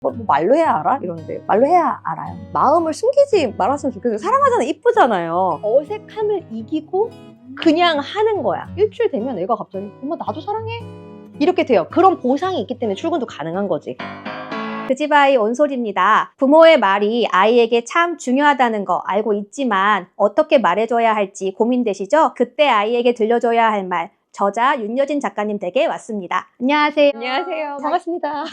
뭐 말로 해야 알아? 이러는데 말로 해야 알아요. 마음을 숨기지 말았으면 좋겠어요. 사랑하잖아. 이쁘잖아요. 어색함을 이기고 그냥 하는 거야. 일주일 되면 애가 갑자기 엄마 나도 사랑해 이렇게 돼요. 그런 보상이 있기 때문에 출근도 가능한 거지. 그 집 아이 온솔입니다. 부모의 말이 아이에게 참 중요하다는 거 알고 있지만 어떻게 말해줘야 할지 고민되시죠? 그때 아이에게 들려줘야 할 말. 저자 윤여진 작가님 댁에 왔습니다. 안녕하세요. 안녕하세요. 반갑습니다.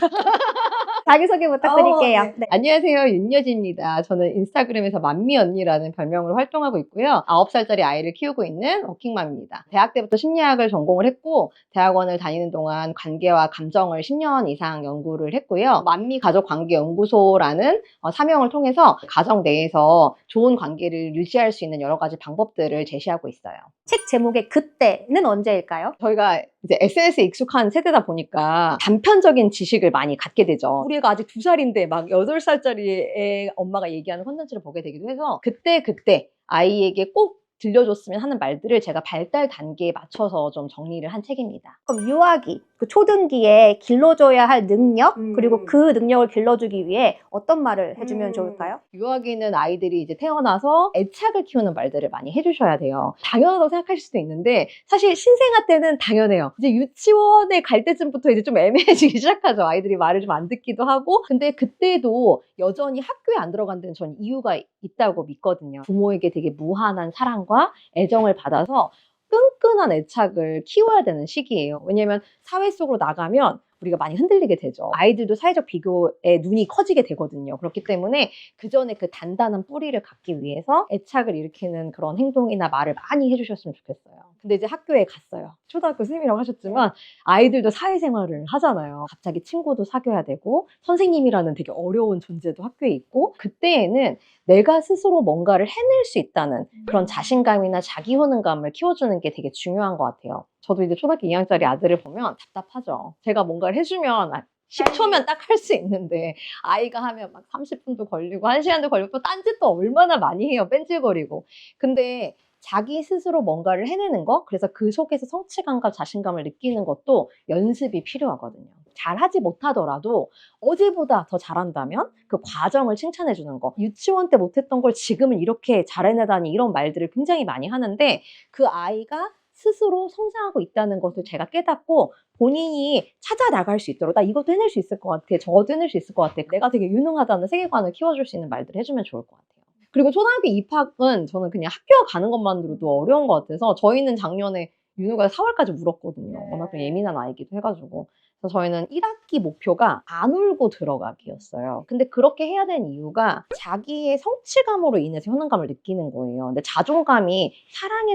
자기소개 부탁드릴게요. 네. 안녕하세요. 윤여진입니다. 저는 인스타그램에서 만미 언니라는 별명으로 활동하고 있고요. 9살짜리 아이를 키우고 있는 워킹맘입니다. 대학 때부터 심리학을 전공을 했고 대학원을 다니는 동안 관계와 감정을 10년 이상 연구를 했고요. 만미 가족관계연구소라는 사명을 통해서 가정 내에서 좋은 관계를 유지할 수 있는 여러 가지 방법들을 제시하고 있어요. 책 제목의 그때는 언제일까요? 저희가 이제 SNS에 익숙한 세대다 보니까 단편적인 지식을 많이 갖게 되죠. 우리가 아직 2살인데 막 8살짜리 애 엄마가 얘기하는 콘텐츠를 보게 되기도 해서 그때 아이에게 꼭 들려줬으면 하는 말들을 제가 발달 단계에 맞춰서 좀 정리를 한 책입니다. 그럼 유아기, 그 초등기에 길러줘야 할 능력, 그리고 그 능력을 길러주기 위해 어떤 말을 해주면 좋을까요? 유아기는 아이들이 이제 태어나서 애착을 키우는 말들을 많이 해주셔야 돼요. 당연하다고 생각하실 수도 있는데 사실 신생아 때는 당연해요. 이제 유치원에 갈 때쯤부터 이제 좀 애매해지기 시작하죠. 아이들이 말을 좀 안 듣기도 하고. 근데 그때도 여전히 학교에 안 들어간 데는 전 이유가 있다고 믿거든요. 부모에게 되게 무한한 사랑과 애정을 받아서 끈끈한 애착을 키워야 되는 시기예요. 왜냐면 사회 속으로 나가면 우리가 많이 흔들리게 되죠. 아이들도 사회적 비교에 눈이 커지게 되거든요. 그렇기 때문에 그 전에 그 단단한 뿌리를 갖기 위해서 애착을 일으키는 그런 행동이나 말을 많이 해주셨으면 좋겠어요. 근데 이제 학교에 갔어요. 초등학교 선생님이라고 하셨지만 아이들도 사회생활을 하잖아요. 갑자기 친구도 사귀어야 되고 선생님이라는 되게 어려운 존재도 학교에 있고 그때에는 내가 스스로 뭔가를 해낼 수 있다는 그런 자신감이나 자기 효능감을 키워주는 게 되게 중요한 것 같아요. 저도 이제 초등학교 2학년짜리 아들을 보면 답답하죠. 제가 뭔가를 해주면 10초면 딱 할 수 있는데 아이가 하면 막 30분도 걸리고 1시간도 걸리고 또 딴짓도 얼마나 많이 해요. 뺀질거리고. 근데 자기 스스로 뭔가를 해내는 거, 그래서 그 속에서 성취감과 자신감을 느끼는 것도 연습이 필요하거든요. 잘하지 못하더라도 어제보다 더 잘한다면 그 과정을 칭찬해 주는 거. 유치원 때 못했던 걸 지금은 이렇게 잘해내다니 이런 말들을 굉장히 많이 하는데 그 아이가 스스로 성장하고 있다는 것을 제가 깨닫고 본인이 찾아 나갈 수 있도록 나 이것도 해낼 수 있을 것 같아. 저것도 해낼 수 있을 것 같아. 내가 되게 유능하다는 세계관을 키워줄 수 있는 말들을 해주면 좋을 것 같아요. 그리고 초등학교 입학은 저는 그냥 학교 가는 것만으로도 어려운 것 같아서 저희는 작년에 윤우가 4월까지 울었거든요. 워낙 좀 예민한 아이기도 해가지고. 그래서 저희는 1학기 목표가 안 울고 들어가기였어요. 근데 그렇게 해야 되는 이유가 자기의 성취감으로 인해서 효능감을 느끼는 거예요. 근데 자존감이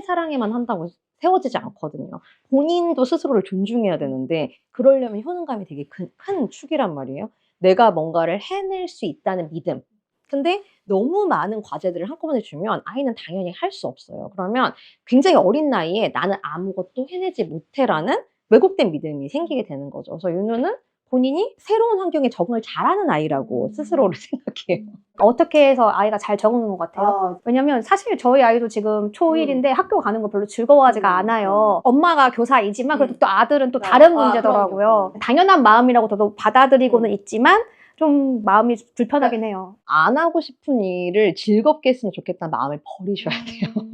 사랑해만 한다고 세워지지 않거든요. 본인도 스스로를 존중해야 되는데 그러려면 효능감이 되게 큰 축이란 말이에요. 내가 뭔가를 해낼 수 있다는 믿음. 근데 너무 많은 과제들을 한꺼번에 주면 아이는 당연히 할 수 없어요. 그러면 굉장히 어린 나이에 나는 아무것도 해내지 못해라는 왜곡된 믿음이 생기게 되는 거죠. 그래서 윤우는 본인이 새로운 환경에 적응을 잘하는 아이라고 스스로를 생각해요. 어떻게 해서 아이가 잘 적응한 것 같아요? 왜냐면 사실 저희 아이도 지금 초1인데 학교 가는 거 별로 즐거워하지가 않아요. 엄마가 교사이지만 그래도 또 아들은 또 다른 문제더라고요. 당연한 마음이라고 저도 받아들이고는 있지만 좀 마음이 불편하긴 해요. 안 하고 싶은 일을 즐겁게 했으면 좋겠다는 마음을 버리셔야 돼요.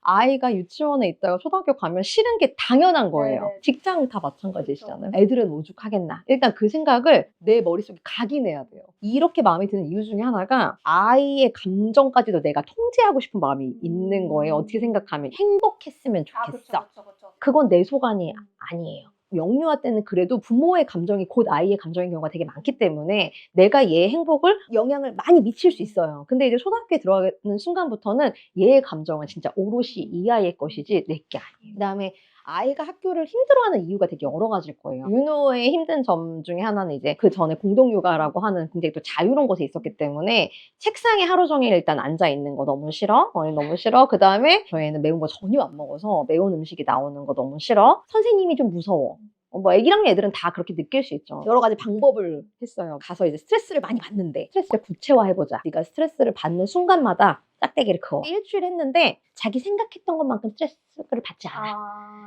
아이가 유치원에 있다가 초등학교 가면 싫은 게 당연한 거예요. 네네. 직장은 다 마찬가지시잖아요. 애들은 오죽하겠나. 일단 그 생각을 내 머릿속에 각인해야 돼요. 이렇게 마음이 드는 이유 중에 하나가 아이의 감정까지도 내가 통제하고 싶은 마음이 있는 거예요. 어떻게 생각하면 행복했으면 좋겠어. 그건 내 소관이 아니에요. 영유아 때는 그래도 부모의 감정이 곧 아이의 감정인 경우가 되게 많기 때문에 내가 얘의 행복을 영향을 많이 미칠 수 있어요. 근데 이제 초등학교에 들어가는 순간부터는 얘의 감정은 진짜 오롯이 이 아이의 것이지 내 게 아니에요. 그다음에 아이가 학교를 힘들어하는 이유가 되게 여러 가지일 거예요. 윤호의 힘든 점 중에 하나는 이제 그 전에 공동육아라고 하는 굉장히 또 자유로운 곳에 있었기 때문에 책상에 하루 종일 일단 앉아 있는 거 너무 싫어. 너무 싫어. 그 다음에 저희는 매운 거 전혀 안 먹어서 매운 음식이 나오는 거 너무 싫어. 선생님이 좀 무서워. 뭐 애기랑 애들은 다 그렇게 느낄 수 있죠. 여러 가지 방법을 했어요. 가서 이제 스트레스를 많이 받는데 스트레스를 구체화해보자. 네가 스트레스를 받는 순간마다 짝대기를 그어. 일주일 했는데 자기 생각했던 것만큼 스트레스를 받지 않아요.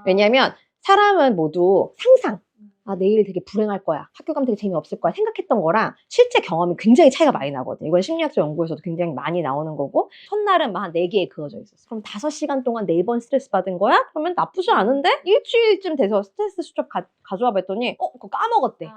왜냐면 사람은 모두 상상, 아, 내일 되게 불행할 거야. 학교 가면 되게 재미없을 거야. 생각했던 거랑 실제 경험이 굉장히 차이가 많이 나거든요. 이건 심리학적 연구에서도 굉장히 많이 나오는 거고, 첫날은 막 한 4개에 그어져 있었어. 그럼 5시간 동안 4번 스트레스 받은 거야? 그러면 나쁘지 않은데? 일주일쯤 돼서 스트레스 수첩 가져와 봤더니 그거 까먹었대.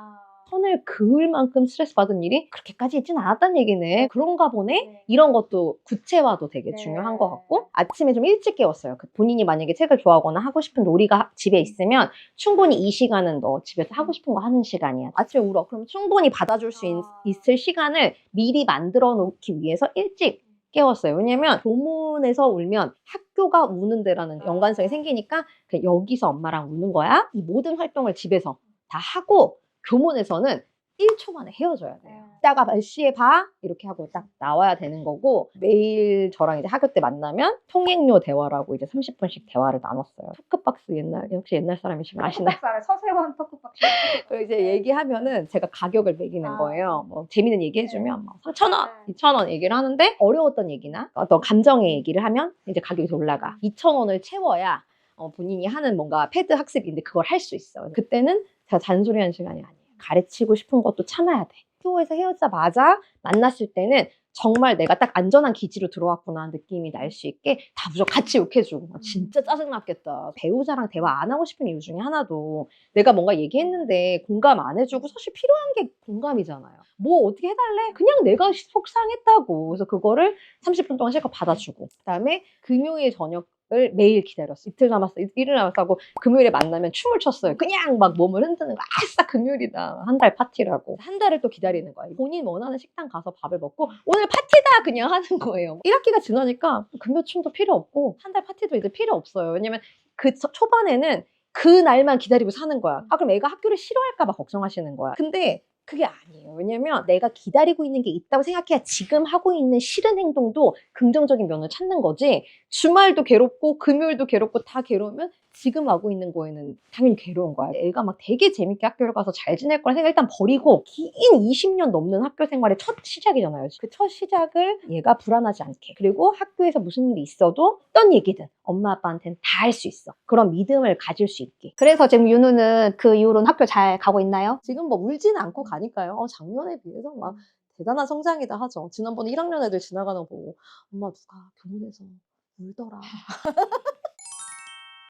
선을 그을 만큼 스트레스 받은 일이 그렇게까지 있진 않았단 얘기네. 그런가 보네? 이런 것도 구체화도 되게 중요한 것 같고, 아침에 좀 일찍 깨웠어요. 본인이 만약에 책을 좋아하거나 하고 싶은 놀이가 집에 있으면 충분히 이 시간은 너 집에서 하고 싶은 거 하는 시간이야. 아침에 울어. 그럼 충분히 받아줄 수 있을 시간을 미리 만들어 놓기 위해서 일찍 깨웠어요. 왜냐면 교문에서 울면 학교가 우는 데라는 연관성이 생기니까 그냥 여기서 엄마랑 우는 거야. 이 모든 활동을 집에서 다 하고 교문에서는 1초 만에 헤어져야 돼요. 이따가 몇 시에 봐? 이렇게 하고 딱 나와야 되는 거고, 매일 저랑 이제 학교 때 만나면 통행료 대화라고 이제 30분씩 대화를 나눴어요. 토크박스 혹시 옛날 사람이시면 아시나요? 토크박스, 서세원 토크박스. 그리고 이제 얘기하면은 제가 가격을 매기는 거예요. 뭐 재밌는 얘기 해주면 뭐 3,000원, 2,000원 얘기를 하는데, 어려웠던 얘기나 어떤 감정의 얘기를 하면 이제 가격이 올라가. 2,000원을 채워야 본인이 하는 뭔가 패드 학습인데 그걸 할 수 있어. 그때는 제가 잔소리하는 시간이 아니에요. 가르치고 싶은 것도 참아야 돼. 학교에서 헤어지자마자 만났을 때는 정말 내가 딱 안전한 기지로 들어왔구나 느낌이 날 수 있게 다 무조건 같이 욕해주고, 진짜 짜증났겠다. 배우자랑 대화 안 하고 싶은 이유 중에 하나도 내가 뭔가 얘기했는데 공감 안 해주고, 사실 필요한 게 공감이잖아요. 뭐 어떻게 해달래? 그냥 내가 속상했다고. 그래서 그거를 30분 동안 실컷 받아주고, 그다음에 금요일 저녁 을 매일 기다렸어. 이틀 남았어, 이틀 남았어 하고 금요일에 만나면 춤을 췄어요. 그냥 막 몸을 흔드는 거. 아싸 금요일이다. 한 달 파티라고. 한 달을 또 기다리는 거야. 본인 원하는 식당 가서 밥을 먹고 오늘 파티다 그냥 하는 거예요. 1학기가 지나니까 금요 춤도 필요 없고 한 달 파티도 이제 필요 없어요. 왜냐면 그 초반에는 그 날만 기다리고 사는 거야. 아, 그럼 애가 학교를 싫어할까 봐 걱정하시는 거야. 근데 그게 아니에요. 왜냐면 내가 기다리고 있는 게 있다고 생각해야 지금 하고 있는 싫은 행동도 긍정적인 면을 찾는 거지, 주말도 괴롭고 금요일도 괴롭고 다 괴로우면 지금 하고 있는 거에는 당연히 괴로운 거야. 애가 막 되게 재밌게 학교를 가서 잘 지낼 거라 생각 일단 버리고, 긴 20년 넘는 학교 생활의 첫 시작이잖아요. 그 첫 시작을 얘가 불안하지 않게, 그리고 학교에서 무슨 일이 있어도 어떤 얘기든 엄마 아빠한테는 다 할 수 있어. 그런 믿음을 가질 수 있게. 그래서 지금 윤우는 그 이후로는 학교 잘 가고 있나요? 지금 뭐 울지는 않고 가니까요. 작년에 비해서 막 대단한 성장이다 하죠. 지난번에 1학년 애들 지나가는 거 보고 엄마 누가 교문에서 울더라.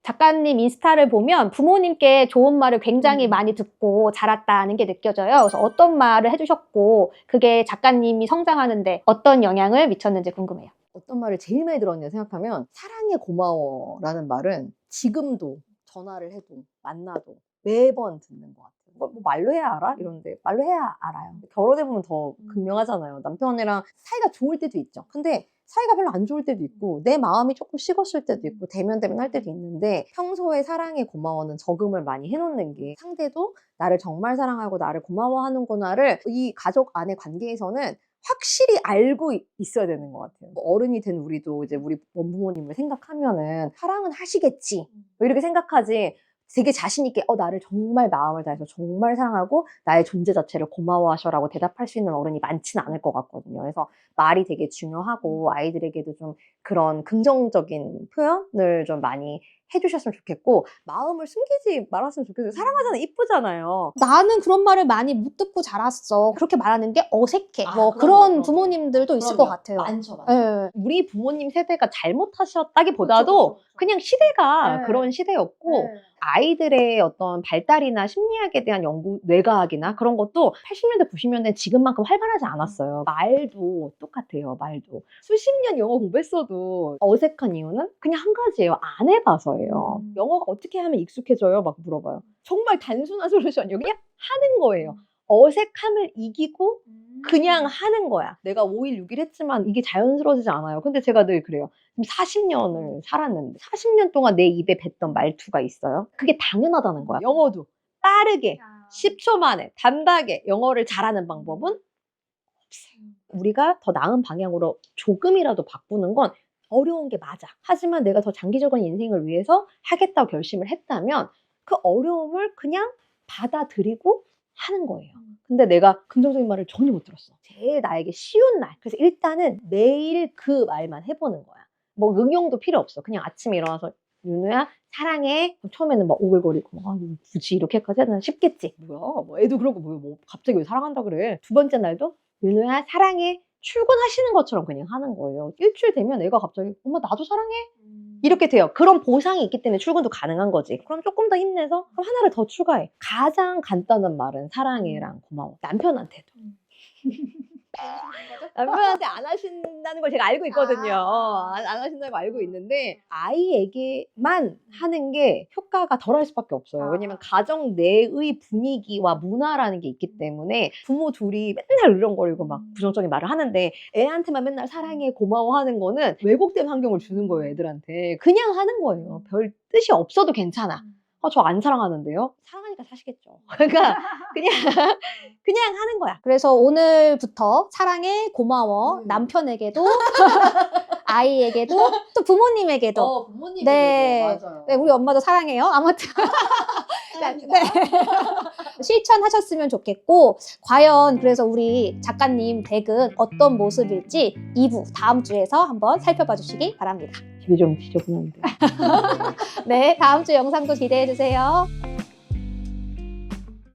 작가님 인스타를 보면 부모님께 좋은 말을 굉장히 많이 듣고 자랐다는 게 느껴져요. 그래서 어떤 말을 해주셨고 그게 작가님이 성장하는데 어떤 영향을 미쳤는지 궁금해요. 어떤 말을 제일 많이 들었냐 생각하면, 사랑해 고마워라는 말은 지금도 전화를 해도 만나도 매번 듣는 것 같아요. 뭐 말로 해야 알아? 이러는데 말로 해야 알아요. 결혼해보면 더 극명하잖아요. 남편이랑 사이가 좋을 때도 있죠. 근데 사이가 별로 안 좋을 때도 있고 내 마음이 조금 식었을 때도 있고 대면 할 때도 있는데, 평소에 사랑해 고마워는 적응을 많이 해놓는 게, 상대도 나를 정말 사랑하고 나를 고마워하는구나를 이 가족 안의 관계에서는 확실히 알고 있어야 되는 것 같아요. 어른이 된 우리도 이제 우리 원부모님을 생각하면은 사랑은 하시겠지 뭐 이렇게 생각하지, 되게 자신 있게 나를 정말 마음을 다해서 정말 사랑하고 나의 존재 자체를 고마워하셔라고 대답할 수 있는 어른이 많지는 않을 것 같거든요. 그래서 말이 되게 중요하고 아이들에게도 좀 그런 긍정적인 표현을 좀 많이 해주셨으면 좋겠고, 마음을 숨기지 말았으면 좋겠어요. 사랑하잖아요. 이쁘잖아요. 나는 그런 말을 많이 못 듣고 자랐어. 그렇게 말하는 게 어색해. 아, 그런 그럼요. 부모님들도 있을 것 같아요. 많죠. 예. 우리 부모님 세대가 잘못하셨다기보다도 그냥 시대가 네. 그런 시대였고, 아이들의 어떤 발달이나 심리학에 대한 연구, 뇌과학이나 그런 것도 80년대, 90년대 지금만큼 활발하지 않았어요. 말도 똑같아요. 말도. 수십 년 영어 공부했어도 어색한 이유는 그냥 한 가지예요. 안 해봐서예요. 영어가 어떻게 하면 익숙해져요? 막 물어봐요. 정말 단순한 솔루션이요. 그냥 하는 거예요. 어색함을 이기고 그냥 하는 거야. 내가 5일, 6일 했지만 이게 자연스러워지지 않아요. 근데 제가 늘 그래요. 40년을 살았는데 40년 동안 내 입에 뱉던 말투가 있어요. 그게 당연하다는 거야. 영어도 빠르게 10초 만에 단박에 영어를 잘하는 방법은 없어요. 우리가 더 나은 방향으로 조금이라도 바꾸는 건 어려운 게 맞아. 하지만 내가 더 장기적인 인생을 위해서 하겠다고 결심을 했다면 그 어려움을 그냥 받아들이고 하는 거예요. 근데 내가 긍정적인 말을 전혀 못 들었어. 제일 나에게 쉬운 날. 그래서 일단은 매일 그 말만 해보는 거야. 뭐 응용도 필요 없어. 그냥 아침에 일어나서 윤우야 사랑해. 처음에는 막 오글거리고 막 굳이 이렇게까지 해야 되나 싶겠지. 뭐야 뭐 애도 그러고 뭐 갑자기 왜 사랑한다 그래. 두 번째 날도 윤우야 사랑해. 출근하시는 것처럼 그냥 하는 거예요. 일주일 되면 애가 갑자기 엄마 나도 사랑해. 이렇게 돼요. 그런 보상이 있기 때문에 출근도 가능한 거지. 그럼 조금 더 힘내서 그럼 하나를 더 추가해. 가장 간단한 말은 사랑해랑 고마워. 남편한테도. 남편한테 안 하신다는 걸 제가 알고 있거든요. 안 하신다는 걸 알고 있는데 아이에게만 하는 게 효과가 덜할 수밖에 없어요. 왜냐면 가정 내의 분위기와 문화라는 게 있기 때문에 부모 둘이 맨날 으렁거리고 막 부정적인 말을 하는데 애한테만 맨날 사랑해 고마워 하는 거는 왜곡된 환경을 주는 거예요. 애들한테. 그냥 하는 거예요. 별 뜻이 없어도 괜찮아. 저 안 사랑하는데요? 사랑하니까 사시겠죠. 그러니까 그냥 하는 거야. 그래서 오늘부터 사랑해, 고마워, 남편에게도, 아이에게도, 또 부모님에게도. 부모님이 네. 맞아요. 네, 우리 엄마도 사랑해요. 아무튼. 네. 실천하셨으면 좋겠고, 과연 그래서 우리 작가님 댁은 어떤 모습일지 2부 다음 주에서 한번 살펴봐 주시기 바랍니다. 집이 좀 지저분한데. 네, 다음 주 영상도 기대해 주세요.